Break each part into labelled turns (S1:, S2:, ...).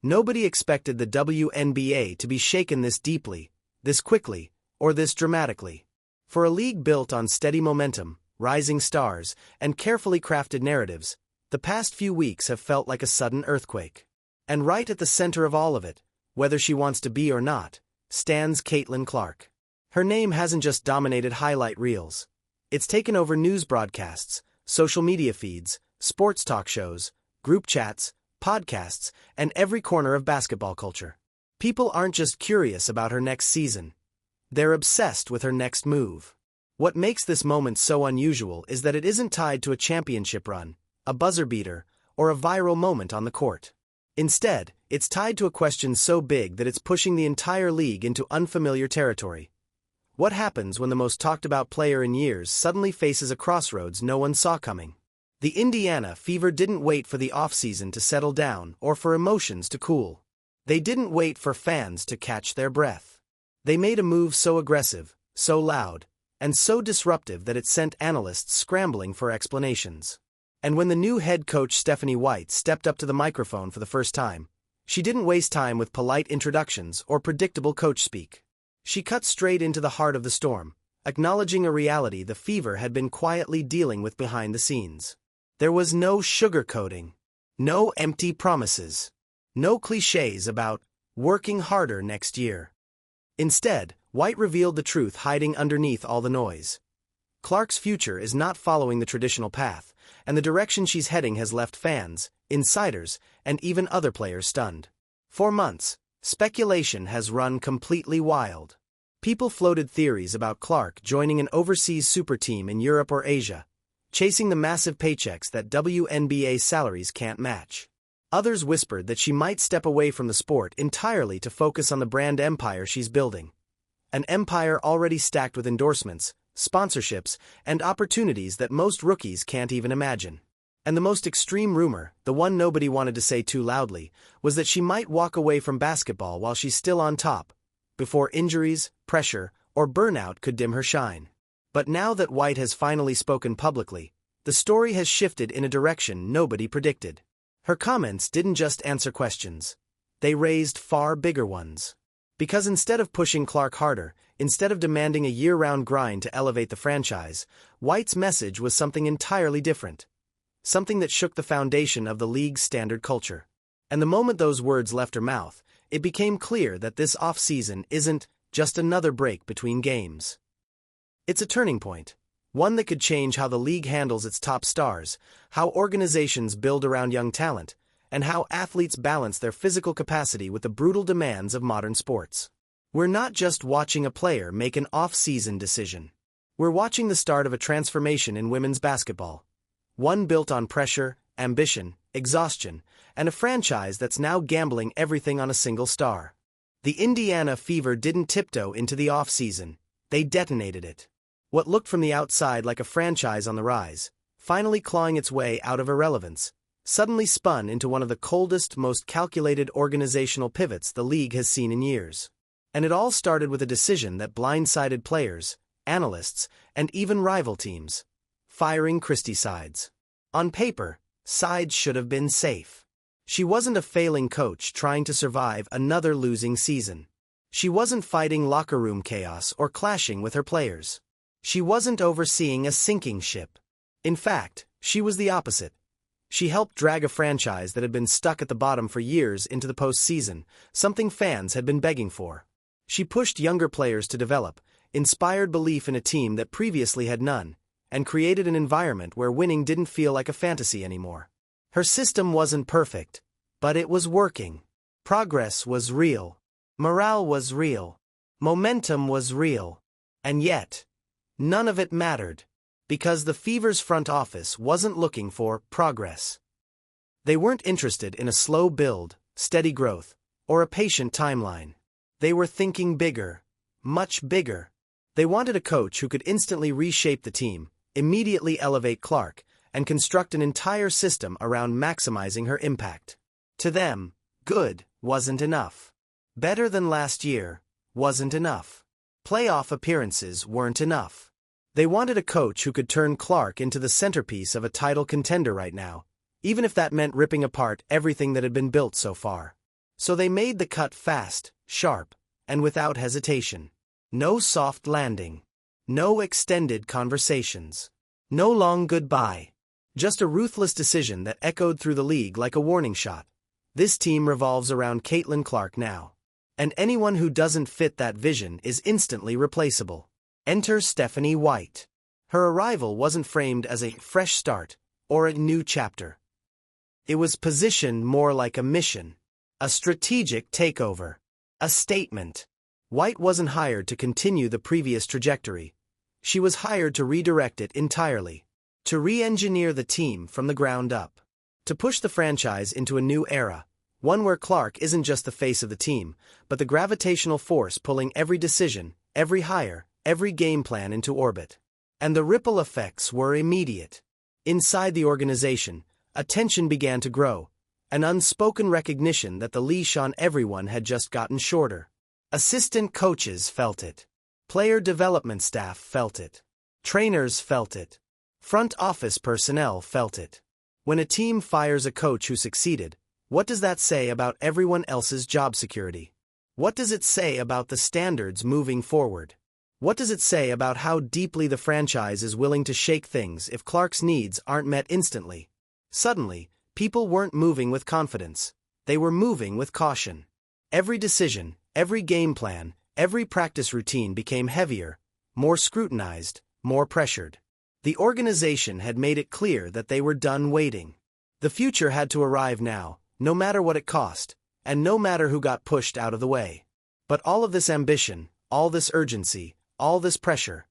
S1: Nobody expected the WNBA to be shaken this deeply, this quickly, or this dramatically. For a league built on steady momentum, rising stars, and carefully crafted narratives, the past few weeks have felt like a sudden earthquake. And right at the center of all of it, whether she wants to be or not, stands Caitlin Clark. Her name hasn't just dominated highlight reels. It's taken over news broadcasts, social media feeds, sports talk shows, group chats, podcasts, and every corner of basketball culture. People aren't just curious about her next season. They're obsessed with her next move. What makes this moment so unusual is that it isn't tied to a championship run, a buzzer beater, or a viral moment on the court. Instead, it's tied to a question so big that it's pushing the entire league into unfamiliar territory. What happens when the most talked-about player in years suddenly faces a crossroads no one saw coming? The Indiana Fever didn't wait for the offseason to settle down or for emotions to cool. They didn't wait for fans to catch their breath. They made a move so aggressive, so loud, and so disruptive that it sent analysts scrambling for explanations. And when the new head coach Stephanie White stepped up to the microphone for the first time, she didn't waste time with polite introductions or predictable coach speak. She cut straight into the heart of the storm, acknowledging a reality the Fever had been quietly dealing with behind the scenes. There was no sugarcoating, no empty promises, no cliches about working harder next year. Instead, White revealed the truth hiding underneath all the noise. Clark's future is not following the traditional path, and the direction she's heading has left fans, insiders, and even other players stunned. For months, speculation has run completely wild. People floated theories about Clark joining an overseas super team in Europe or Asia, chasing the massive paychecks that WNBA salaries can't match. Others whispered that she might step away from the sport entirely to focus on the brand empire she's building. An empire already stacked with endorsements, sponsorships, and opportunities that most rookies can't even imagine. And the most extreme rumor, the one nobody wanted to say too loudly, was that she might walk away from basketball while she's still on top, before injuries, pressure, or burnout could dim her shine. But now that White has finally spoken publicly, the story has shifted in a direction nobody predicted. Her comments didn't just answer questions. They raised far bigger ones. Because instead of pushing Clark harder, instead of demanding a year-round grind to elevate the franchise, White's message was something entirely different. Something that shook the foundation of the league's standard culture. And the moment those words left her mouth, it became clear that this offseason isn't just another break between games. It's a turning point. One that could change how the league handles its top stars, how organizations build around young talent, and how athletes balance their physical capacity with the brutal demands of modern sports. We're not just watching a player make an off-season decision. We're watching the start of a transformation in women's basketball. One built on pressure, ambition, exhaustion, and a franchise that's now gambling everything on a single star. The Indiana Fever didn't tiptoe into the off-season. They detonated it. What looked from the outside like a franchise on the rise, finally clawing its way out of irrelevance, suddenly spun into one of the coldest, most calculated organizational pivots the league has seen in years. And it all started with a decision that blindsided players, analysts, and even rival teams. Firing Christie Sides. On paper, Sides should have been safe. She wasn't a failing coach trying to survive another losing season. She wasn't fighting locker room chaos or clashing with her players. She wasn't overseeing a sinking ship. In fact, she was the opposite. She helped drag a franchise that had been stuck at the bottom for years into the postseason, something fans had been begging for. She pushed younger players to develop, inspired belief in a team that previously had none, and created an environment where winning didn't feel like a fantasy anymore. Her system wasn't perfect, but it was working. Progress was real. Morale was real. Momentum was real. And yet, none of it mattered, because the Fever's front office wasn't looking for progress. They weren't interested in a slow build, steady growth, or a patient timeline. They were thinking bigger, much bigger. They wanted a coach who could instantly reshape the team, immediately elevate Clark, and construct an entire system around maximizing her impact. To them, good wasn't enough. Better than last year wasn't enough. Playoff appearances weren't enough. They wanted a coach who could turn Clark into the centerpiece of a title contender right now, even if that meant ripping apart everything that had been built so far. So they made the cut fast, sharp, and without hesitation. No soft landing. No extended conversations. No long goodbye. Just a ruthless decision that echoed through the league like a warning shot. This team revolves around Caitlin Clark now. And anyone who doesn't fit that vision is instantly replaceable. Enter Stephanie White. Her arrival wasn't framed as a fresh start or a new chapter. It was positioned more like a mission, a strategic takeover, a statement. White wasn't hired to continue the previous trajectory. She was hired to redirect it entirely, to re-engineer the team from the ground up, to push the franchise into a new era, one where Clark isn't just the face of the team, but the gravitational force pulling every decision, every hire, every game plan into orbit. And the ripple effects were immediate. Inside the organization, attention began to grow, an unspoken recognition that the leash on everyone had just gotten shorter. Assistant coaches felt it. Player development staff felt it. Trainers felt it. Front office personnel felt it. When a team fires a coach who succeeded, what does that say about everyone else's job security? What does it say about the standards moving forward? What does it say about how deeply the franchise is willing to shake things if Clark's needs aren't met instantly? Suddenly, people weren't moving with confidence. They were moving with caution. Every decision, every game plan, every practice routine became heavier, more scrutinized, more pressured. The organization had made it clear that they were done waiting. The future had to arrive now, no matter what it cost, and no matter who got pushed out of the way. But all of this ambition, all this urgency, all this pressure,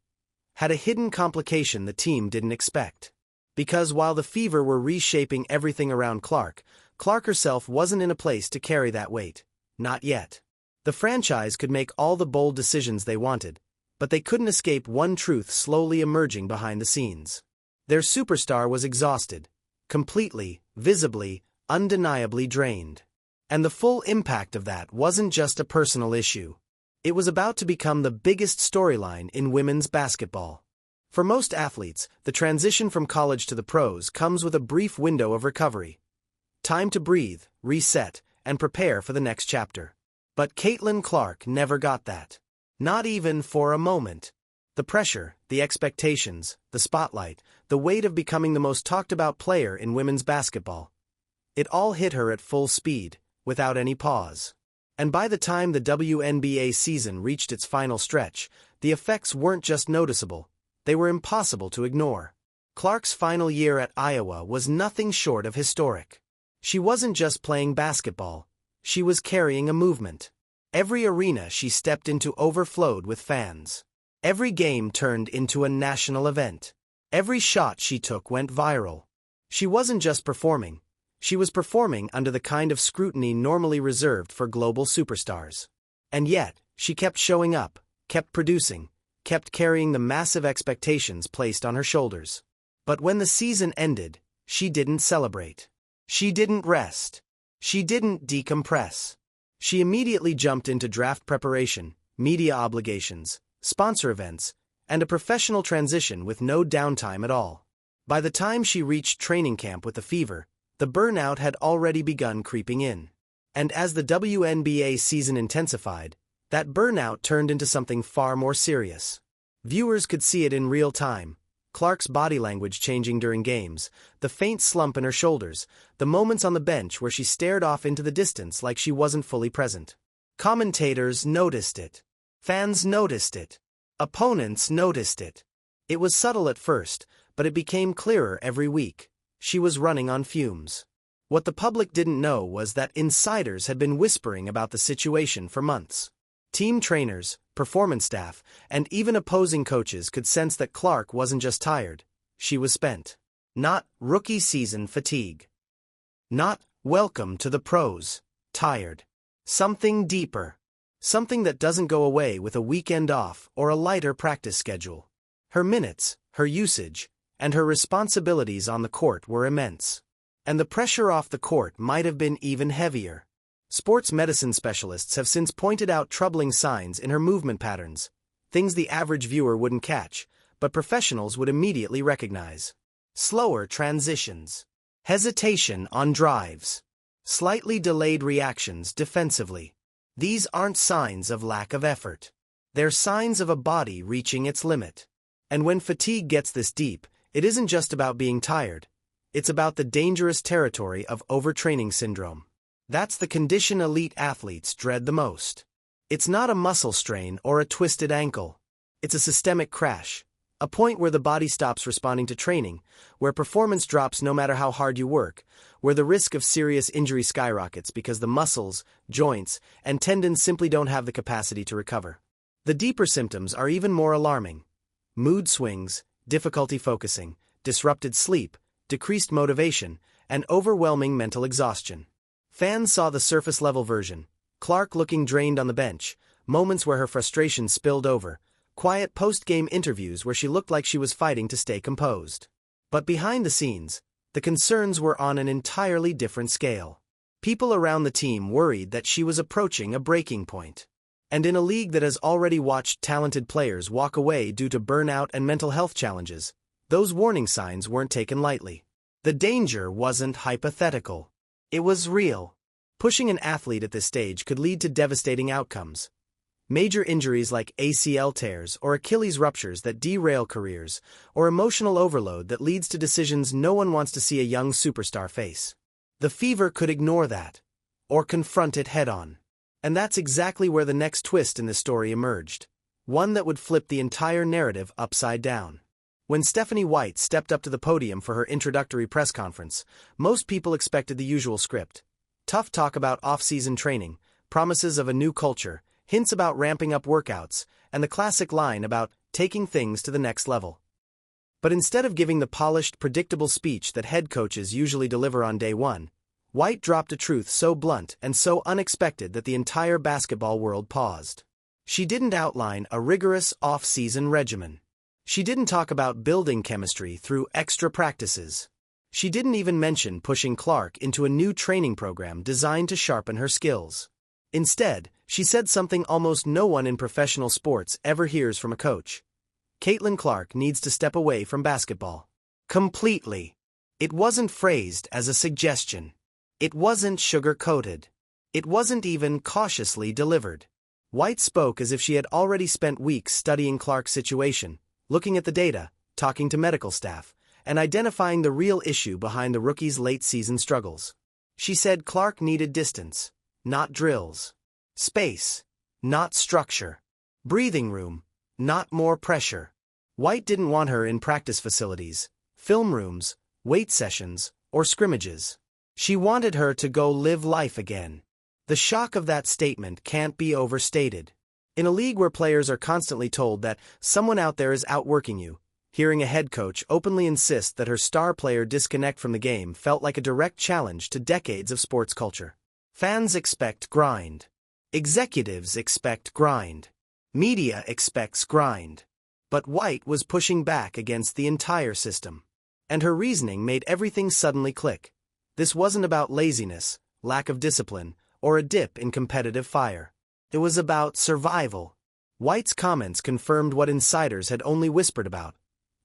S1: had a hidden complication the team didn't expect. Because while the Fever were reshaping everything around Clark, Clark herself wasn't in a place to carry that weight. Not yet. The franchise could make all the bold decisions they wanted, but they couldn't escape one truth slowly emerging behind the scenes. Their superstar was exhausted, completely, visibly, undeniably drained. And the full impact of that wasn't just a personal issue. It was about to become the biggest storyline in women's basketball. For most athletes, the transition from college to the pros comes with a brief window of recovery. Time to breathe, reset, and prepare for the next chapter. But Caitlin Clark never got that. Not even for a moment. The pressure, the expectations, the spotlight, the weight of becoming the most talked-about player in women's basketball. It all hit her at full speed, without any pause. And by the time the WNBA season reached its final stretch, the effects weren't just noticeable, they were impossible to ignore. Clark's final year at Iowa was nothing short of historic. She wasn't just playing basketball, she was carrying a movement. Every arena she stepped into overflowed with fans. Every game turned into a national event. Every shot she took went viral. She wasn't just performing, she was performing under the kind of scrutiny normally reserved for global superstars. And yet, she kept showing up, kept producing, kept carrying the massive expectations placed on her shoulders. But when the season ended, she didn't celebrate. She didn't rest. She didn't decompress. She immediately jumped into draft preparation, media obligations, sponsor events, and a professional transition with no downtime at all. By the time she reached training camp with the Fever, the burnout had already begun creeping in. And as the WNBA season intensified, that burnout turned into something far more serious. Viewers could see it in real time. Clark's body language changing during games, the faint slump in her shoulders, the moments on the bench where she stared off into the distance like she wasn't fully present. Commentators noticed it. Fans noticed it. Opponents noticed it. It was subtle at first, but it became clearer every week. She was running on fumes. What the public didn't know was that insiders had been whispering about the situation for months. Team trainers, performance staff, and even opposing coaches could sense that Clark wasn't just tired, she was spent. Not rookie season fatigue. Not welcome to the pros, tired. Something deeper. Something that doesn't go away with a weekend off or a lighter practice schedule. Her minutes, her usage, and her responsibilities on the court were immense. And the pressure off the court might have been even heavier. Sports medicine specialists have since pointed out troubling signs in her movement patterns, things the average viewer wouldn't catch, but professionals would immediately recognize. Slower transitions. Hesitation on drives. Slightly delayed reactions defensively. These aren't signs of lack of effort. They're signs of a body reaching its limit. And when fatigue gets this deep, it isn't just about being tired. It's about the dangerous territory of overtraining syndrome. That's the condition elite athletes dread the most. It's not a muscle strain or a twisted ankle. It's a systemic crash. A point where the body stops responding to training, where performance drops no matter how hard you work, where the risk of serious injury skyrockets because the muscles, joints, and tendons simply don't have the capacity to recover. The deeper symptoms are even more alarming. Mood swings, difficulty focusing, disrupted sleep, decreased motivation, and overwhelming mental exhaustion. Fans saw the surface-level version, Clark looking drained on the bench, moments where her frustration spilled over, quiet post-game interviews where she looked like she was fighting to stay composed. But behind the scenes, the concerns were on an entirely different scale. People around the team worried that she was approaching a breaking point. And in a league that has already watched talented players walk away due to burnout and mental health challenges, those warning signs weren't taken lightly. The danger wasn't hypothetical. It was real. Pushing an athlete at this stage could lead to devastating outcomes. Major injuries like ACL tears or Achilles ruptures that derail careers, or emotional overload that leads to decisions no one wants to see a young superstar face. The Fever could ignore that, or confront it head-on. And that's exactly where the next twist in this story emerged, one that would flip the entire narrative upside down. When Stephanie White stepped up to the podium for her introductory press conference, most people expected the usual script. Tough talk about off-season training, promises of a new culture, hints about ramping up workouts, and the classic line about taking things to the next level. But instead of giving the polished, predictable speech that head coaches usually deliver on day one, White dropped a truth so blunt and so unexpected that the entire basketball world paused. She didn't outline a rigorous off-season regimen. She didn't talk about building chemistry through extra practices. She didn't even mention pushing Clark into a new training program designed to sharpen her skills. Instead, she said something almost no one in professional sports ever hears from a coach. Caitlin Clark needs to step away from basketball. Completely. It wasn't phrased as a suggestion. It wasn't sugar-coated. It wasn't even cautiously delivered. White spoke as if she had already spent weeks studying Clark's situation, looking at the data, talking to medical staff, and identifying the real issue behind the rookie's late-season struggles. She said Clark needed distance, not drills. Space, not structure. Breathing room, not more pressure. White didn't want her in practice facilities, film rooms, weight sessions, or scrimmages. She wanted her to go live life again. The shock of that statement can't be overstated. In a league where players are constantly told that someone out there is outworking you, hearing a head coach openly insist that her star player disconnect from the game felt like a direct challenge to decades of sports culture. Fans expect grind. Executives expect grind. Media expects grind. But White was pushing back against the entire system. And her reasoning made everything suddenly click. This wasn't about laziness, lack of discipline, or a dip in competitive fire. It was about survival. White's comments confirmed what insiders had only whispered about.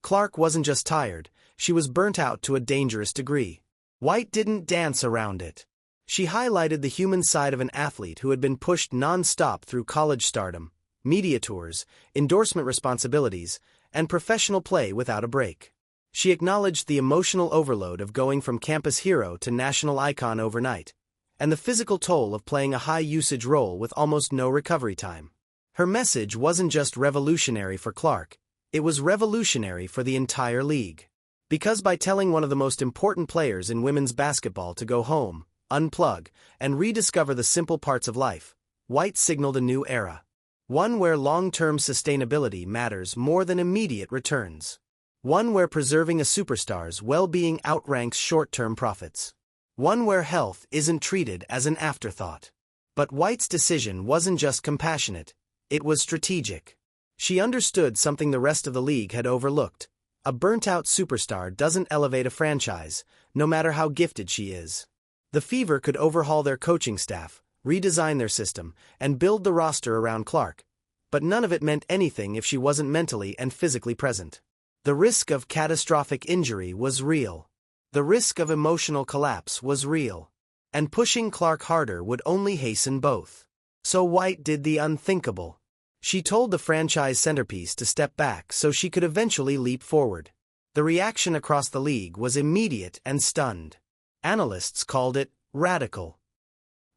S1: Clark wasn't just tired, she was burnt out to a dangerous degree. White didn't dance around it. She highlighted the human side of an athlete who had been pushed non-stop through college stardom, media tours, endorsement responsibilities, and professional play without a break. She acknowledged the emotional overload of going from campus hero to national icon overnight, and the physical toll of playing a high-usage role with almost no recovery time. Her message wasn't just revolutionary for Clark, it was revolutionary for the entire league. Because by telling one of the most important players in women's basketball to go home, unplug, and rediscover the simple parts of life, White signaled a new era. One where long-term sustainability matters more than immediate returns. One where preserving a superstar's well-being outranks short-term profits. One where health isn't treated as an afterthought. But White's decision wasn't just compassionate, it was strategic. She understood something the rest of the league had overlooked. A burnt-out superstar doesn't elevate a franchise, no matter how gifted she is. The Fever could overhaul their coaching staff, redesign their system, and build the roster around Clark. But none of it meant anything if she wasn't mentally and physically present. The risk of catastrophic injury was real. The risk of emotional collapse was real. And pushing Clark harder would only hasten both. So White did the unthinkable. She told the franchise centerpiece to step back so she could eventually leap forward. The reaction across the league was immediate and stunned. Analysts called it radical.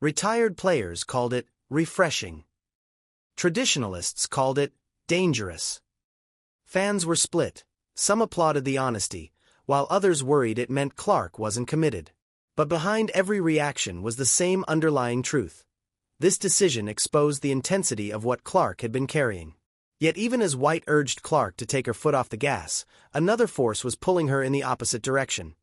S1: Retired players called it refreshing. Traditionalists called it dangerous. Fans were split. Some applauded the honesty, while others worried it meant Clark wasn't committed. But behind every reaction was the same underlying truth. This decision exposed the intensity of what Clark had been carrying. Yet even as White urged Clark to take her foot off the gas, another force was pulling her in the opposite direction.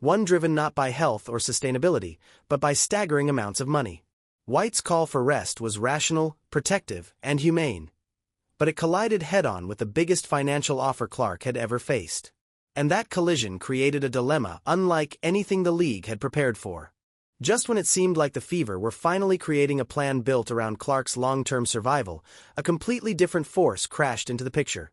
S1: One driven not by health or sustainability, but by staggering amounts of money. White's call for rest was rational, protective, and humane. But it collided head-on with the biggest financial offer Clark had ever faced. And that collision created a dilemma unlike anything the league had prepared for. Just when it seemed like the Fever were finally creating a plan built around Clark's long-term survival, a completely different force crashed into the picture.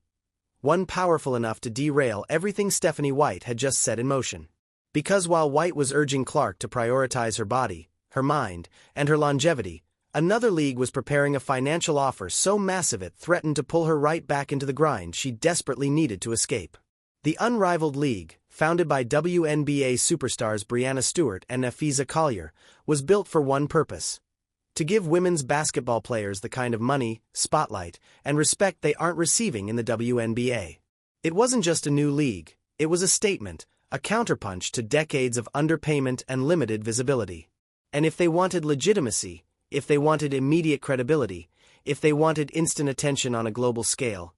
S1: One powerful enough to derail everything Stephanie White had just set in motion. Because while White was urging Clark to prioritize her body, her mind, and her longevity, another league was preparing a financial offer so massive it threatened to pull her right back into the grind she desperately needed to escape. The unrivaled league, founded by WNBA superstars Breanna Stewart and Napheesa Collier, was built for one purpose: to give women's basketball players the kind of money, spotlight, and respect they aren't receiving in the WNBA. It wasn't just a new league, it was a statement, a counterpunch to decades of underpayment and limited visibility. And if they wanted legitimacy, if they wanted immediate credibility, if they wanted instant attention on a global scale,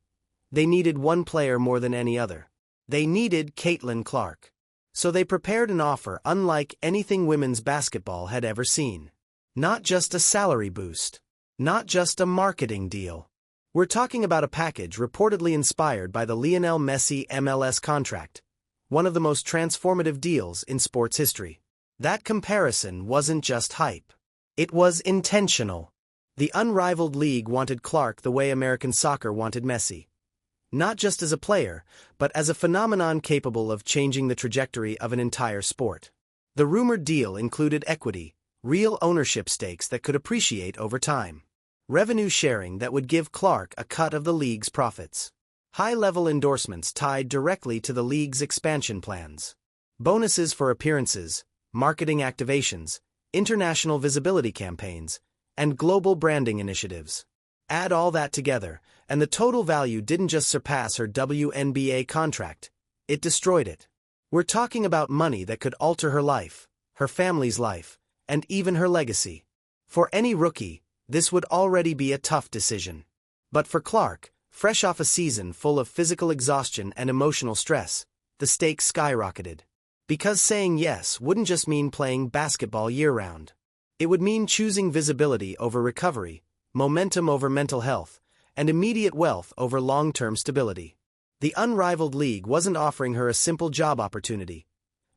S1: they needed one player more than any other. They needed Caitlin Clark. So they prepared an offer unlike anything women's basketball had ever seen. Not just a salary boost. Not just a marketing deal. We're talking about a package reportedly inspired by the Lionel Messi MLS contract, one of the most transformative deals in sports history. That comparison wasn't just hype. It was intentional. The unrivaled league wanted Clark the way American soccer wanted Messi. Not just as a player, but as a phenomenon capable of changing the trajectory of an entire sport. The rumored deal included equity, real ownership stakes that could appreciate over time, revenue sharing that would give Clark a cut of the league's profits, high-level endorsements tied directly to the league's expansion plans, bonuses for appearances, marketing activations, international visibility campaigns, and global branding initiatives. Add all that together, and the total value didn't just surpass her WNBA contract, it destroyed it. We're talking about money that could alter her life, her family's life, and even her legacy. For any rookie, this would already be a tough decision. But for Clark, fresh off a season full of physical exhaustion and emotional stress, the stakes skyrocketed. Because saying yes wouldn't just mean playing basketball year-round. It would mean choosing visibility over recovery, momentum over mental health, and immediate wealth over long-term stability. The unrivaled league wasn't offering her a simple job opportunity.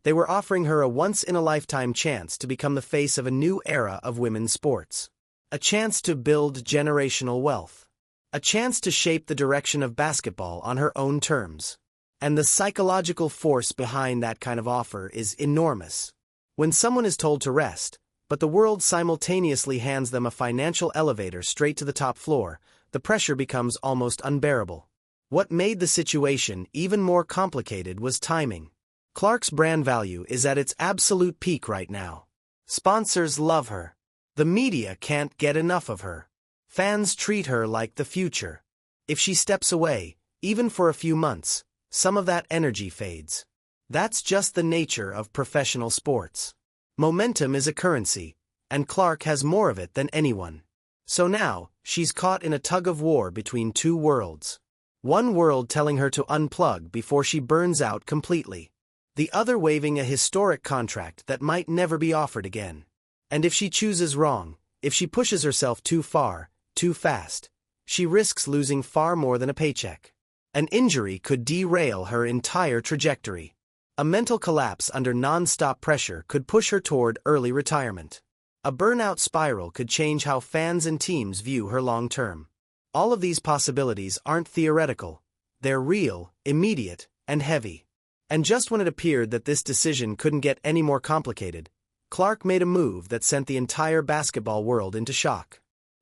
S1: They were offering her a once-in-a-lifetime chance to become the face of a new era of women's sports. A chance to build generational wealth. A chance to shape the direction of basketball on her own terms. And the psychological force behind that kind of offer is enormous. When someone is told to rest, but the world simultaneously hands them a financial elevator straight to the top floor, the pressure becomes almost unbearable. What made the situation even more complicated was timing. Clark's brand value is at its absolute peak right now. Sponsors love her. The media can't get enough of her. Fans treat her like the future. If she steps away, even for a few months, some of that energy fades. That's just the nature of professional sports. Momentum is a currency, and Clark has more of it than anyone. So now, she's caught in a tug-of-war between two worlds. One world telling her to unplug before she burns out completely. The other waving a historic contract that might never be offered again. And if she chooses wrong, if she pushes herself too far, too fast, she risks losing far more than a paycheck. An injury could derail her entire trajectory. A mental collapse under non-stop pressure could push her toward early retirement. A burnout spiral could change how fans and teams view her long-term. All of these possibilities aren't theoretical. They're real, immediate, and heavy. And just when it appeared that this decision couldn't get any more complicated, Clark made a move that sent the entire basketball world into shock.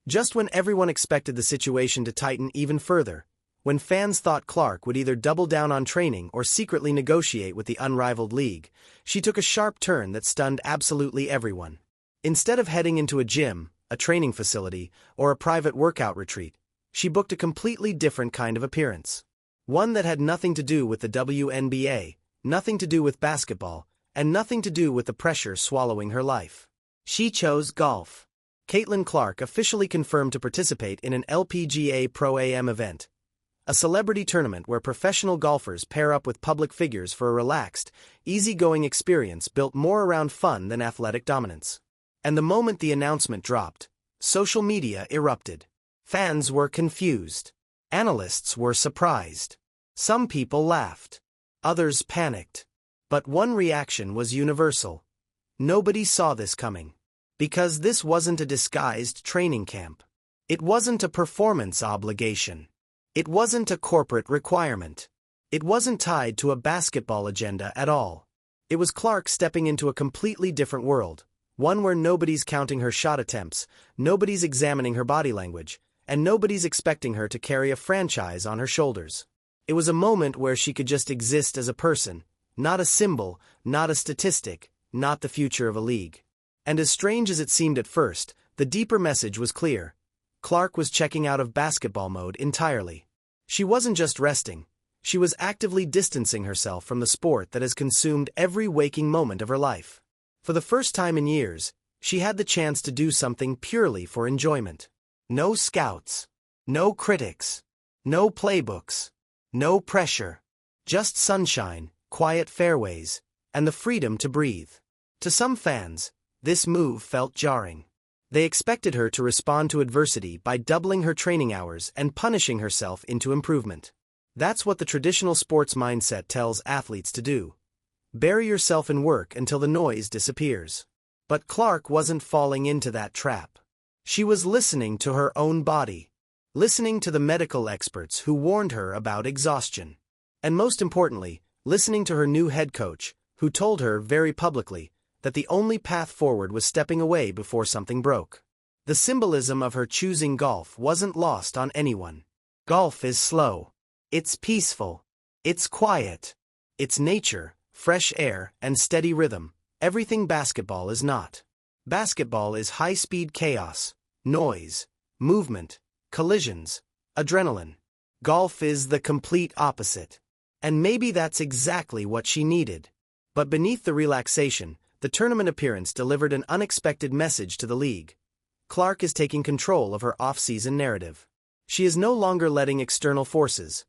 S1: Just when everyone expected the situation to tighten even further, when fans thought Clark would either double down on training or secretly negotiate with the unrivaled league, she took a sharp turn that stunned absolutely everyone. Instead of heading into a gym, a training facility, or a private workout retreat, she booked a completely different kind of appearance. One that had nothing to do with the WNBA, nothing to do with basketball, and nothing to do with the pressure swallowing her life. She chose golf. Caitlin Clark officially confirmed to participate in an LPGA Pro-Am event, a celebrity tournament where professional golfers pair up with public figures for a relaxed, easygoing experience built more around fun than athletic dominance. And the moment the announcement dropped, social media erupted. Fans were confused. Analysts were surprised. Some people laughed. Others panicked. But one reaction was universal. Nobody saw this coming. Because this wasn't a disguised training camp. It wasn't a performance obligation. It wasn't a corporate requirement. It wasn't tied to a basketball agenda at all. It was Clark stepping into a completely different world, one where nobody's counting her shot attempts, nobody's examining her body language, and nobody's expecting her to carry a franchise on her shoulders. It was a moment where she could just exist as a person, not a symbol, not a statistic, not the future of a league. And as strange as it seemed at first, the deeper message was clear. Clark was checking out of basketball mode entirely. She wasn't just resting. She was actively distancing herself from the sport that has consumed every waking moment of her life. For the first time in years, she had the chance to do something purely for enjoyment. No scouts. No critics. No playbooks. No pressure. Just sunshine, quiet fairways, and the freedom to breathe. To some fans, this move felt jarring. They expected her to respond to adversity by doubling her training hours and punishing herself into improvement. That's what the traditional sports mindset tells athletes to do. Bury yourself in work until the noise disappears. But Clark wasn't falling into that trap. She was listening to her own body. Listening to the medical experts who warned her about exhaustion. And most importantly, listening to her new head coach, who told her very publicly that the only path forward was stepping away before something broke. The symbolism of her choosing golf wasn't lost on anyone. Golf is slow. It's peaceful. It's quiet. It's nature, fresh air, and steady rhythm. Everything basketball is not. Basketball is high-speed chaos, noise, movement, collisions, adrenaline. Golf is the complete opposite. And maybe that's exactly what she needed. But beneath the relaxation, the tournament appearance delivered an unexpected message to the league. Clark is taking control of her offseason narrative. She is no longer letting external forces,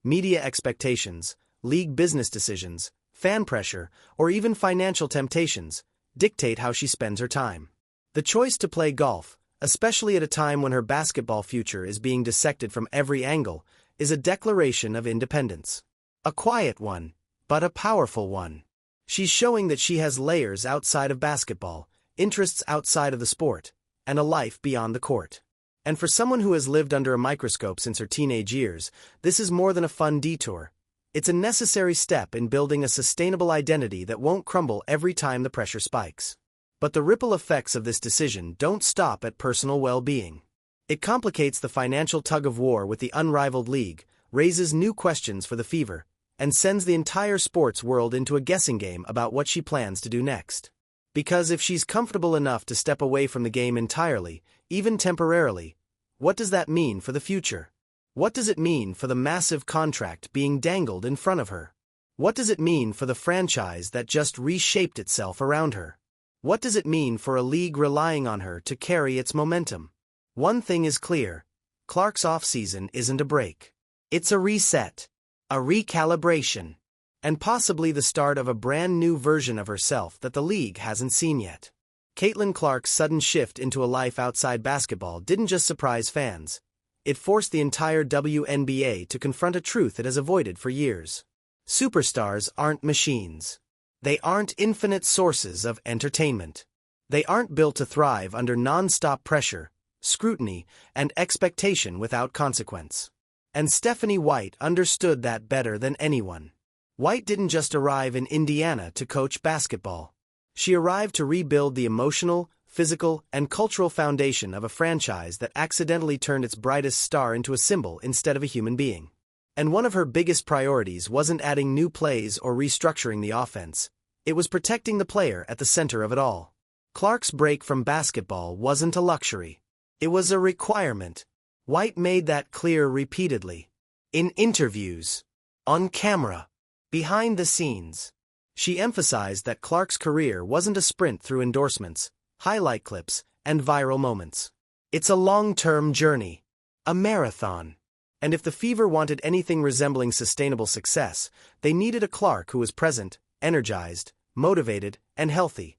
S1: media expectations, league business decisions, fan pressure, or even financial temptations, dictate how she spends her time. The choice to play golf, especially at a time when her basketball future is being dissected from every angle, is a declaration of independence. A quiet one, but a powerful one. She's showing that she has layers outside of basketball, interests outside of the sport, and a life beyond the court. And for someone who has lived under a microscope since her teenage years, this is more than a fun detour. It's a necessary step in building a sustainable identity that won't crumble every time the pressure spikes. But the ripple effects of this decision don't stop at personal well-being. It complicates the financial tug-of-war with the unrivaled league, raises new questions for the Fever, and sends the entire sports world into a guessing game about what she plans to do next. Because if she's comfortable enough to step away from the game entirely, even temporarily, what does that mean for the future? What does it mean for the massive contract being dangled in front of her? What does it mean for the franchise that just reshaped itself around her? What does it mean for a league relying on her to carry its momentum? One thing is clear: Clark's offseason isn't a break. It's a reset. A recalibration, and possibly the start of a brand new version of herself that the league hasn't seen yet. Caitlin Clark's sudden shift into a life outside basketball didn't just surprise fans. It forced the entire WNBA to confront a truth it has avoided for years. Superstars aren't machines. They aren't infinite sources of entertainment. They aren't built to thrive under non-stop pressure, scrutiny, and expectation without consequence. And Stephanie White understood that better than anyone. White didn't just arrive in Indiana to coach basketball. She arrived to rebuild the emotional, physical, and cultural foundation of a franchise that accidentally turned its brightest star into a symbol instead of a human being. And one of her biggest priorities wasn't adding new plays or restructuring the offense. It was protecting the player at the center of it all. Clark's break from basketball wasn't a luxury. It was a requirement. White made that clear repeatedly. In interviews, on camera, behind the scenes. She emphasized that Clark's career wasn't a sprint through endorsements, highlight clips, and viral moments. It's a long-term journey. A marathon. And if the Fever wanted anything resembling sustainable success, they needed a Clark who was present, energized, motivated, and healthy.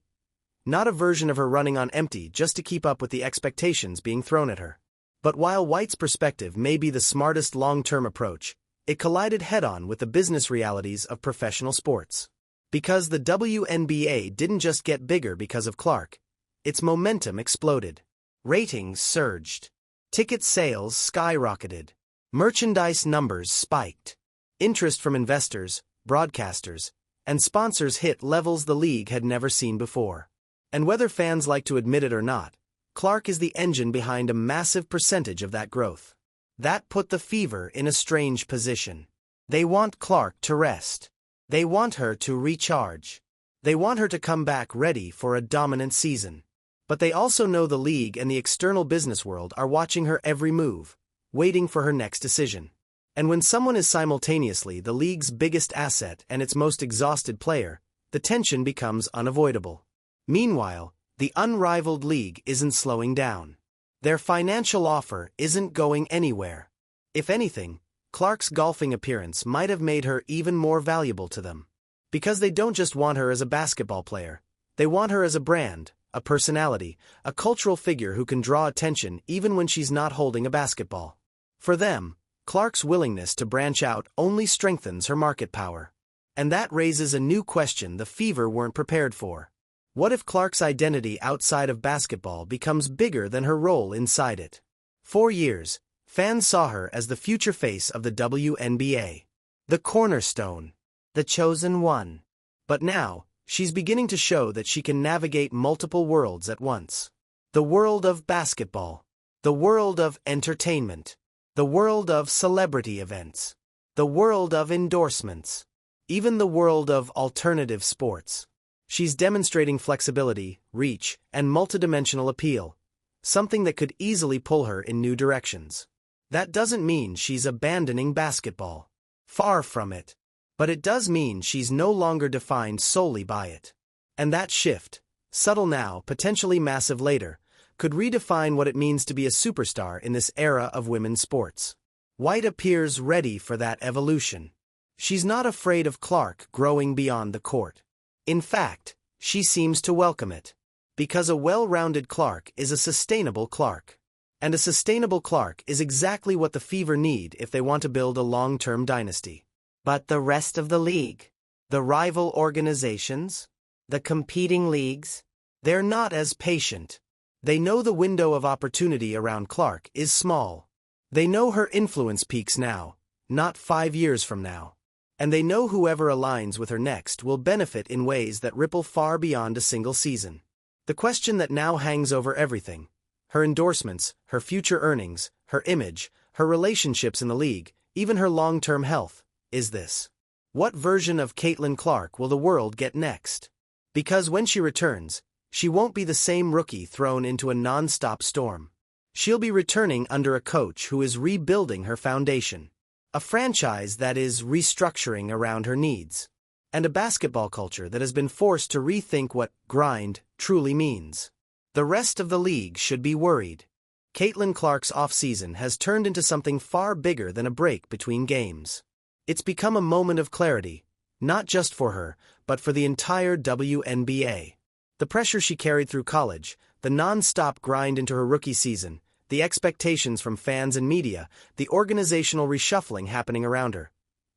S1: Not a version of her running on empty just to keep up with the expectations being thrown at her. But while White's perspective may be the smartest long-term approach, it collided head-on with the business realities of professional sports. Because the WNBA didn't just get bigger because of Clark, its momentum exploded. Ratings surged. Ticket sales skyrocketed. Merchandise numbers spiked. Interest from investors, broadcasters, and sponsors hit levels the league had never seen before. And whether fans like to admit it or not, Clark is the engine behind a massive percentage of that growth. That put the Fever in a strange position. They want Clark to rest. They want her to recharge. They want her to come back ready for a dominant season. But they also know the league and the external business world are watching her every move, waiting for her next decision. And when someone is simultaneously the league's biggest asset and its most exhausted player, the tension becomes unavoidable. Meanwhile, the unrivaled league isn't slowing down. Their financial offer isn't going anywhere. If anything, Clark's golfing appearance might have made her even more valuable to them. Because they don't just want her as a basketball player, they want her as a brand, a personality, a cultural figure who can draw attention even when she's not holding a basketball. For them, Clark's willingness to branch out only strengthens her market power. And that raises a new question the Fever weren't prepared for. What if Clark's identity outside of basketball becomes bigger than her role inside it? For years, fans saw her as the future face of the WNBA. The cornerstone. The chosen one. But now, she's beginning to show that she can navigate multiple worlds at once. The world of basketball. The world of entertainment. The world of celebrity events. The world of endorsements. Even the world of alternative sports. She's demonstrating flexibility, reach, and multidimensional appeal, something that could easily pull her in new directions. That doesn't mean she's abandoning basketball. Far from it. But it does mean she's no longer defined solely by it. And that shift, subtle now, potentially massive later, could redefine what it means to be a superstar in this era of women's sports. White appears ready for that evolution. She's not afraid of Clark growing beyond the court. In fact, she seems to welcome it. Because a well-rounded Clark is a sustainable Clark. And a sustainable Clark is exactly what the Fever need if they want to build a long-term dynasty. But the rest of the league, the rival organizations, the competing leagues, they're not as patient. They know the window of opportunity around Clark is small. They know her influence peaks now, not 5 years from now. And they know whoever aligns with her next will benefit in ways that ripple far beyond a single season. The question that now hangs over everything, her endorsements, her future earnings, her image, her relationships in the league, even her long-term health, is this. What version of Caitlin Clark will the world get next? Because when she returns, she won't be the same rookie thrown into a non-stop storm. She'll be returning under a coach who is rebuilding her foundation. A franchise that is restructuring around her needs. And a basketball culture that has been forced to rethink what grind truly means. The rest of the league should be worried. Caitlin Clark's offseason has turned into something far bigger than a break between games. It's become a moment of clarity, not just for her, but for the entire WNBA. The pressure she carried through college, the non-stop grind into her rookie season, the expectations from fans and media, the organizational reshuffling happening around her.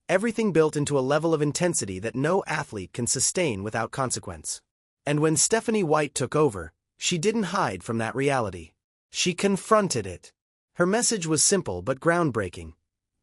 S1: Everything built into a level of intensity that no athlete can sustain without consequence. And when Stephanie White took over, she didn't hide from that reality. She confronted it. Her message was simple but groundbreaking.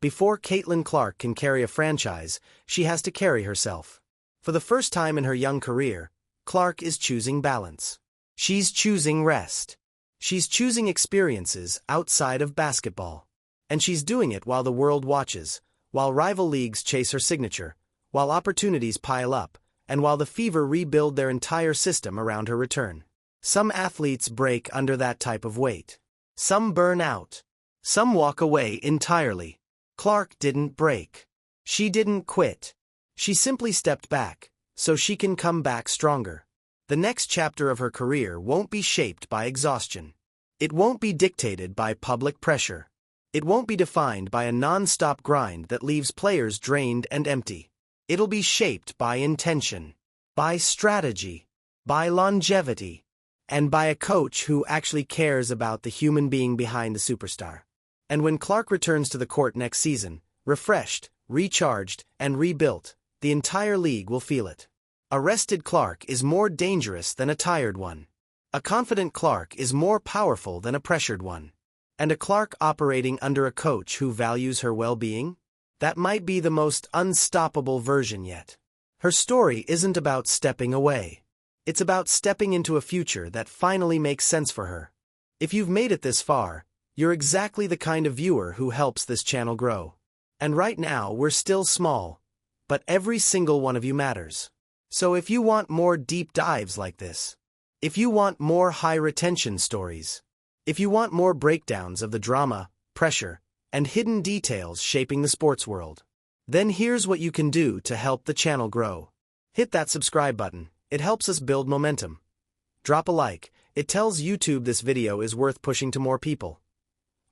S1: Before Caitlin Clark can carry a franchise, she has to carry herself. For the first time in her young career, Clark is choosing balance. She's choosing rest. She's choosing experiences outside of basketball. And she's doing it while the world watches, while rival leagues chase her signature, while opportunities pile up, and while the Fever rebuild their entire system around her return. Some athletes break under that type of weight. Some burn out. Some walk away entirely. Clark didn't break. She didn't quit. She simply stepped back, so she can come back stronger. The next chapter of her career won't be shaped by exhaustion. It won't be dictated by public pressure. It won't be defined by a non-stop grind that leaves players drained and empty. It'll be shaped by intention, by strategy, by longevity, and by a coach who actually cares about the human being behind the superstar. And when Clark returns to the court next season, refreshed, recharged, and rebuilt, the entire league will feel it. A rested Clark is more dangerous than a tired one. A confident Clark is more powerful than a pressured one. And a Clark operating under a coach who values her well-being? That might be the most unstoppable version yet. Her story isn't about stepping away. It's about stepping into a future that finally makes sense for her. If you've made it this far, you're exactly the kind of viewer who helps this channel grow. And right now, we're still small, but every single one of you matters. So if you want more deep dives like this, if you want more high-retention stories, if you want more breakdowns of the drama, pressure, and hidden details shaping the sports world, then here's what you can do to help the channel grow. Hit that subscribe button. It helps us build momentum. Drop a like. It tells YouTube this video is worth pushing to more people.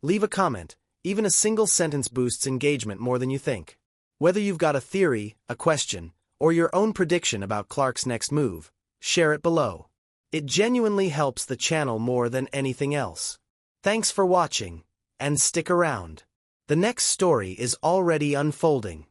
S1: Leave a comment. Even a single sentence boosts engagement more than you think. Whether you've got a theory, a question, or your own prediction about Clark's next move, share it below. It genuinely helps the channel more than anything else. Thanks for watching, and stick around. The next story is already unfolding.